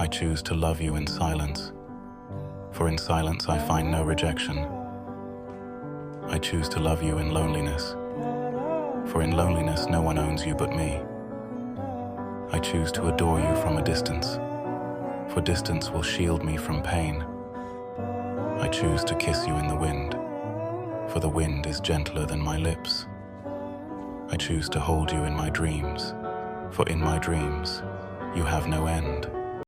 choose to love you in silence, for in silence I find no rejection. I choose to love you in loneliness, for in loneliness no one owns you but me. I choose to adore you from a distance, for distance will shield me from pain. I choose to kiss you in the wind, for the wind is gentler than my lips. I choose to hold you in my dreams, for in my dreams you have no end.